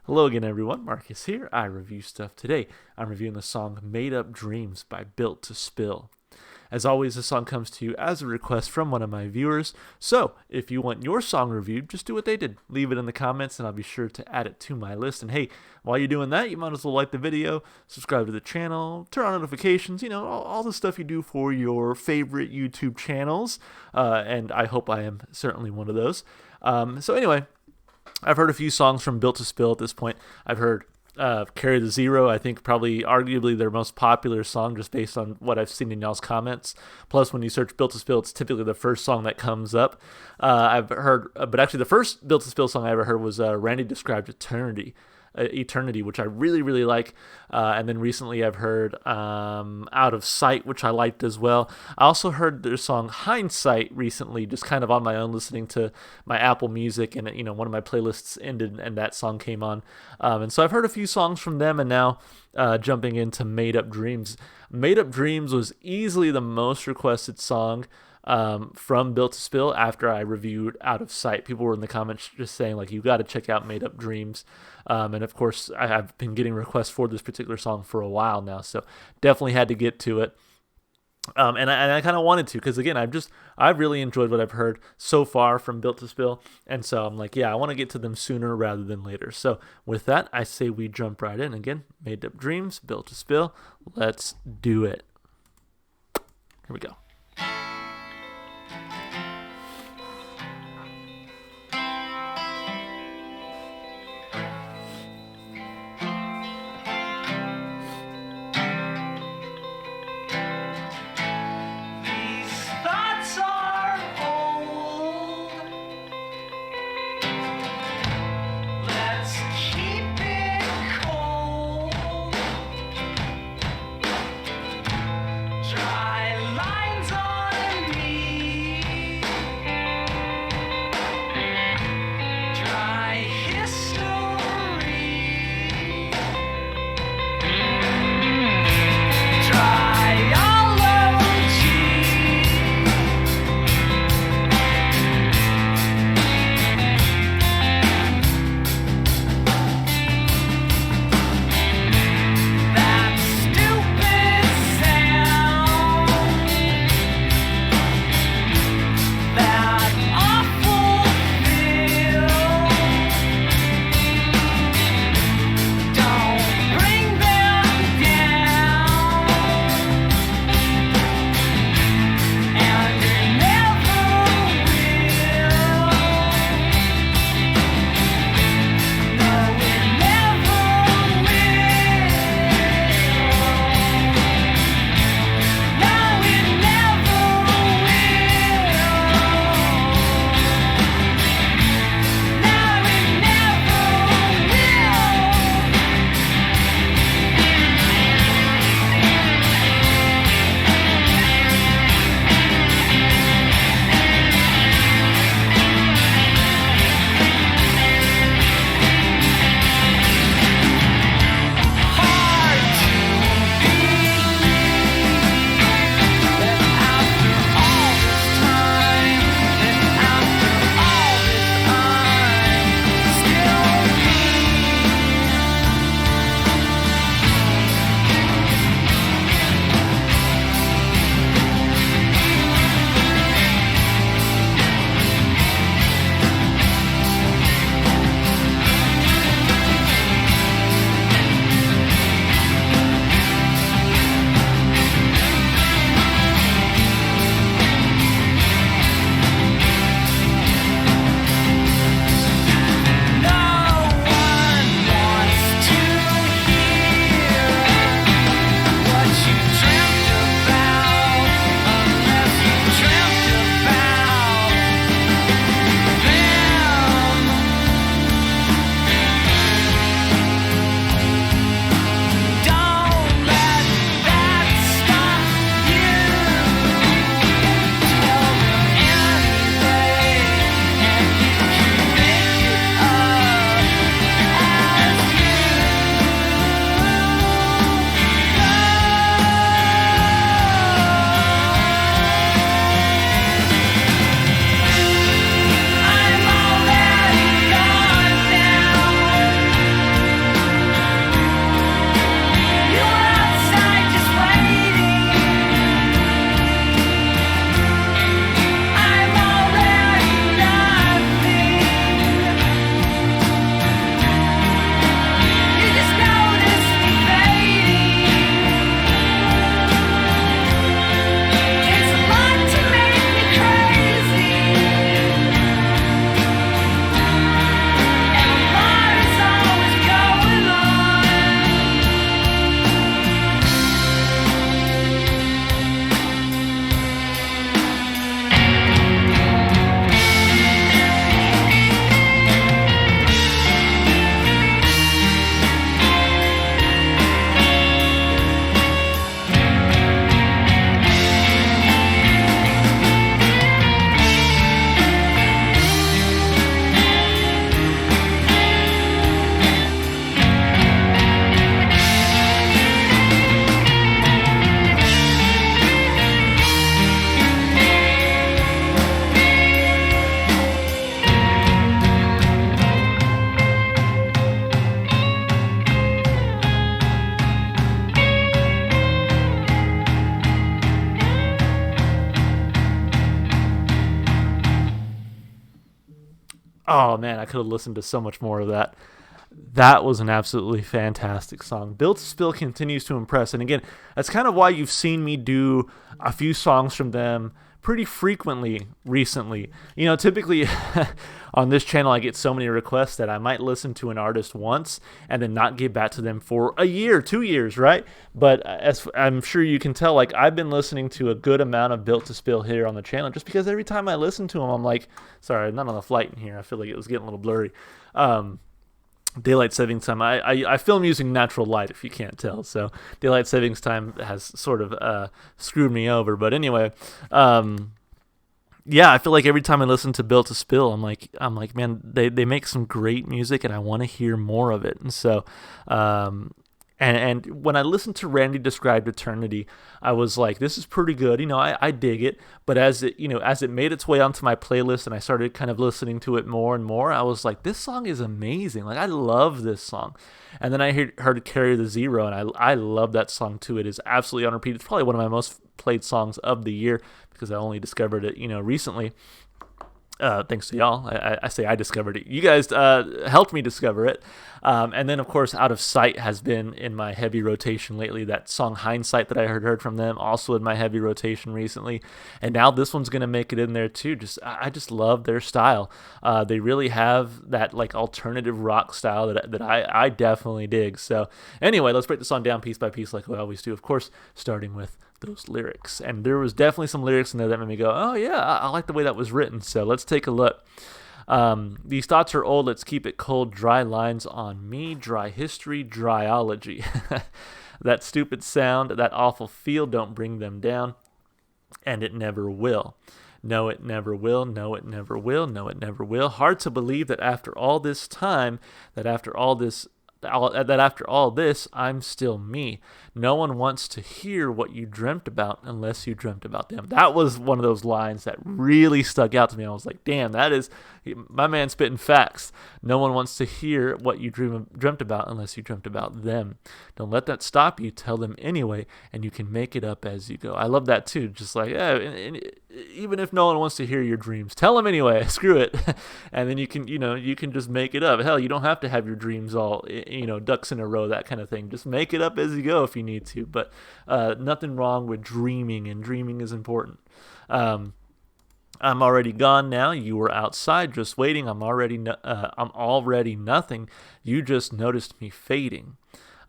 Hello again, everyone. Marcus here. I review stuff today. I'm reviewing the song Made Up Dreams by Built to Spill. As always, this song comes to you as a request from one of my viewers. So, if you want your song reviewed, just do what they did. Leave it in the comments, and I'll be sure to add it to my list. And hey, while you're doing that, you might as well like the video, subscribe to the channel, turn on notifications, all the stuff you do for your favorite YouTube channels. And I hope I am certainly one of those. So anyway, I've heard a few songs from Built to Spill at this point. I've heard Carry the Zero, I think probably arguably their most popular song just based on what I've seen in y'all's comments. Plus, when you search Built to Spill, it's typically the first song that comes up. I've heard, but actually the first Built to Spill song I ever heard was Randy Described Eternity, which I really, really like. And then recently I've heard Out of Sight, which I liked as well. I also heard their song Hindsight recently, just kind of on my own, listening to my Apple Music, and one of my playlists ended and that song came on. And so I've heard a few songs from them, and now jumping into Made Up Dreams. Made Up Dreams was easily the most requested song from Built to Spill after I reviewed Out of Sight. People were in the comments just saying, like, you got to check out Made Up Dreams. And of course, I have been getting requests for this particular song for a while now, so definitely had to get to it. And I kind of wanted to, because again, I've really enjoyed what I've heard so far from Built to Spill, and so I'm like, yeah, I want to get to them sooner rather than later. So with that, I say we jump right in. Again, Made Up Dreams, Built to Spill. Let's do it. Here we go. Dry lines Oh man, I could have listened to so much more of that. That was an absolutely fantastic song. Built to Spill continues to impress. And again, that's kind of why you've seen me do a few songs from them pretty frequently recently. Typically on this channel, I get so many requests that I might listen to an artist once and then not get back to them for a year, 2 years, right? But as I'm sure you can tell, like I've been listening to a good amount of Built to Spill here on the channel just because every time I listen to them, I'm like, sorry, I'm not on the flight in here. I feel like it was getting a little blurry. Daylight savings time. I film using natural light, if you can't tell. So daylight savings time has sort of screwed me over. But anyway, yeah, I feel like every time I listen to Built to Spill, I'm like, man, they make some great music, and I want to hear more of it. And so, and when I listened to Randy Described Eternity, I was like, this is pretty good. I dig it. But as it made its way onto my playlist and I started kind of listening to it more and more, I was like, this song is amazing. Like, I love this song. And then I heard Carry the Zero, and I love that song too. It is absolutely on repeat. It's probably one of my most played songs of the year because I only discovered it, recently. Thanks to y'all. I say I discovered it. You guys helped me discover it. And then, of course, Out of Sight has been in my heavy rotation lately. That song Hindsight that I heard from them, also in my heavy rotation recently. And now this one's going to make it in there too. I just love their style. They really have that like alternative rock style that I definitely dig. So anyway, let's break the song down piece by piece like we always do. Of course, starting with those lyrics. And there was definitely some lyrics in there that made me go, oh yeah, I like the way that was written. So let's take a look. These thoughts are old, let's keep it cold. Dry lines on me, dry history, dryology. That stupid sound, that awful feel, don't bring them down. And it never will. No, it never will. No, it never will. No, it never will. Hard to believe that after all this time, that after all this, I'm still me. No one wants to hear what you dreamt about unless you dreamt about them. That was one of those lines that really stuck out to me. I was like, damn, that is my man spitting facts. No one wants to hear what you dreamt about unless you dreamt about them. Don't let that stop you. Tell them anyway, and you can make it up as you go. I love that too. Just like, even if no one wants to hear your dreams, tell them anyway. Screw it. And then you can just make it up. Hell, you don't have to have your dreams all, ducks in a row, that kind of thing. Just make it up as you go if you need to. But nothing wrong with dreaming, and dreaming is important. I'm already gone now. You were outside just waiting. I'm already nothing. You just noticed me fading.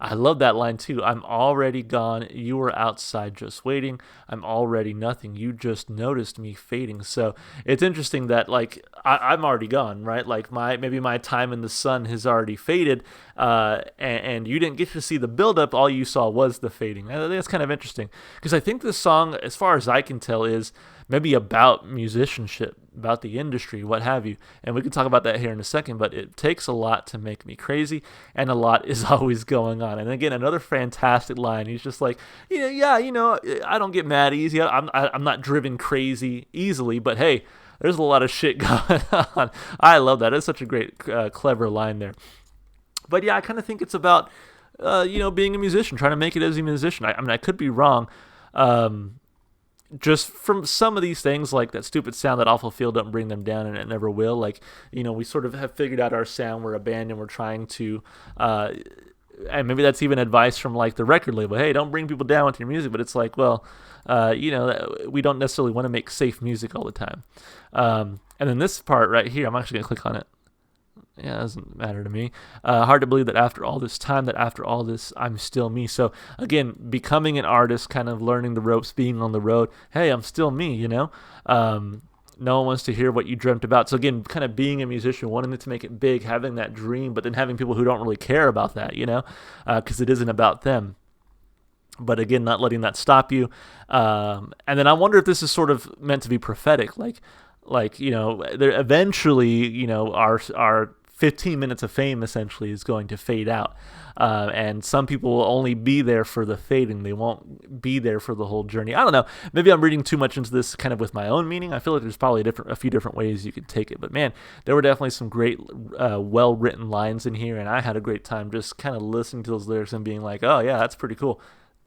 I love that line too. I'm already gone. You were outside just waiting. I'm already nothing. You just noticed me fading. So it's interesting that like I'm already gone, right? Like maybe my time in the sun has already faded, and you didn't get to see the buildup. All you saw was the fading. I think that's kind of interesting because I think this song, as far as I can tell, is maybe about musicianship, about the industry, what have you. And we can talk about that here in a second, but it takes a lot to make me crazy, and a lot is always going on. And again, another fantastic line. He's just like, I don't get mad easy. I'm not driven crazy easily, but hey, there's a lot of shit going on. I love that. It's such a great, clever line there. But yeah, I kind of think it's about, being a musician, trying to make it as a musician. I could be wrong. Just from some of these things, like that stupid sound, that awful feel, don't bring them down, and it never will. Like, we sort of have figured out our sound. We're a band, and we're trying to, and maybe that's even advice from like the record label. Hey, don't bring people down with your music. But it's like, well, we don't necessarily want to make safe music all the time. And then this part right here, I'm actually gonna click on it. Yeah, it doesn't matter to me. Hard to believe that after all this time, that after all this, I'm still me. So again, becoming an artist, kind of learning the ropes, being on the road. Hey, I'm still me, No one wants to hear what you dreamt about. So again, kind of being a musician, wanting to make it big, having that dream, but then having people who don't really care about that, because it isn't about them. But again, not letting that stop you. And then I wonder if this is sort of meant to be prophetic, like there eventually, our 15 minutes of fame essentially is going to fade out. And some people will only be there for the fading. They won't be there for the whole journey. I don't know. Maybe I'm reading too much into this kind of with my own meaning. I feel like there's probably a few different ways you could take it. But man, there were definitely some great, well-written lines in here. And I had a great time just kind of listening to those lyrics and being like, oh yeah, that's pretty cool.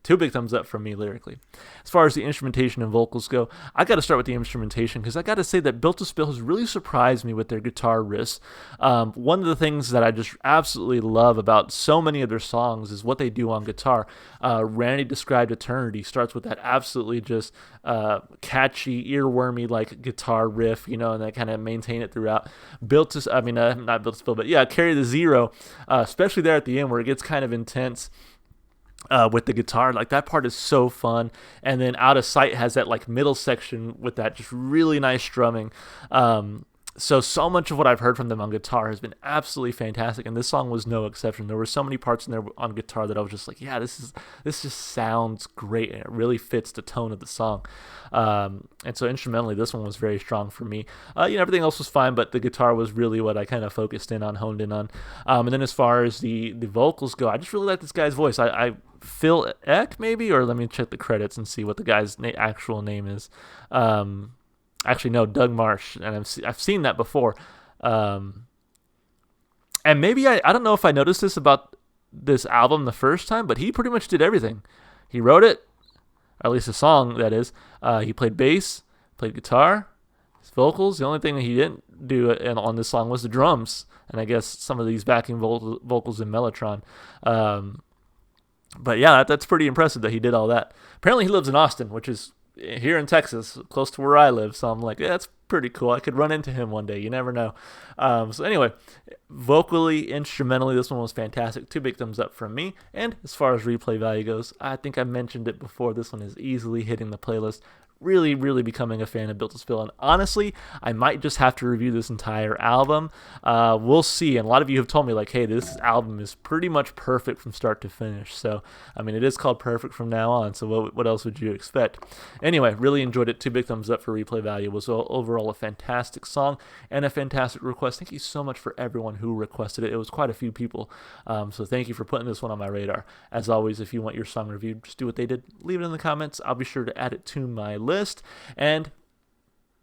2 big thumbs up from me lyrically. As far as the instrumentation and vocals go, I got to start with the instrumentation because I got to say that Built to Spill has really surprised me with their guitar riffs. One of the things that I just absolutely love about so many of their songs is what they do on guitar. Randy Described Eternity starts with that absolutely just catchy, earwormy like guitar riff, you know, and they kind of maintain it throughout. Not Built to Spill, but yeah, Carry the Zero, especially there at the end where it gets kind of intense. With the guitar, like that part is so fun. And then Out of Sight has that like middle section with that just really nice strumming. So much of what I've heard from them on guitar has been absolutely fantastic, and this song was no exception. There were so many parts in there on guitar that I was just like, yeah, this just sounds great, and it really fits the tone of the song. And so instrumentally, this one was very strong for me. Everything else was fine, but the guitar was really what I kind of focused in on, honed in on. And then as far as the vocals go, I just really like this guy's voice. I Phil Eck, maybe, or let me check the credits and see what the guy's actual name is. Actually, no, Doug Marsh, and I've seen that before. And maybe I don't know if I noticed this about this album the first time, but he pretty much did everything. He wrote it, or at least a song, that is. He played bass, played guitar, his vocals. The only thing that he didn't do on this song was the drums, and I guess some of these backing vocals in Mellotron. But yeah, that's pretty impressive that he did all that. Apparently he lives in Austin, which is here in Texas, close to where I live. So I'm like, yeah, that's pretty cool. I could run into him one day. You never know. So anyway, vocally, instrumentally, this one was fantastic. 2 big thumbs up from me. And as far as replay value goes, I think I mentioned it before. This one is easily hitting the playlist. Really, really becoming a fan of Built to Spill. And honestly, I might just have to review this entire album. We'll see. And a lot of you have told me, like, hey, this album is pretty much perfect from start to finish. So, I mean, it is called Perfect from now on. So what else would you expect? Anyway, really enjoyed it. 2 big thumbs up for replay value. It was overall a fantastic song and a fantastic request. Thank you so much for everyone who requested it. It was quite a few people. So thank you for putting this one on my radar. As always, if you want your song reviewed, just do what they did. Leave it in the comments. I'll be sure to add it to my list. And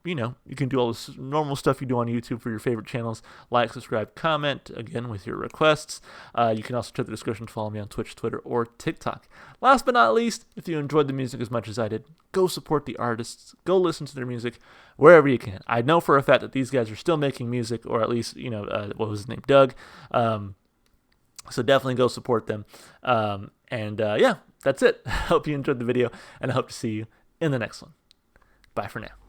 you can do all this normal stuff you do on YouTube for your favorite channels. Like, subscribe, comment, again, with your requests. You can also check the description to follow me on Twitch, Twitter, or TikTok. Last but not least, if you enjoyed the music as much as I did, go support the artists. Go listen to their music wherever you can. I know for a fact that these guys are still making music, or at least, what was his name? Doug. So definitely go support them. Yeah, that's it. I hope you enjoyed the video, and I hope to see you in the next one. Bye for now.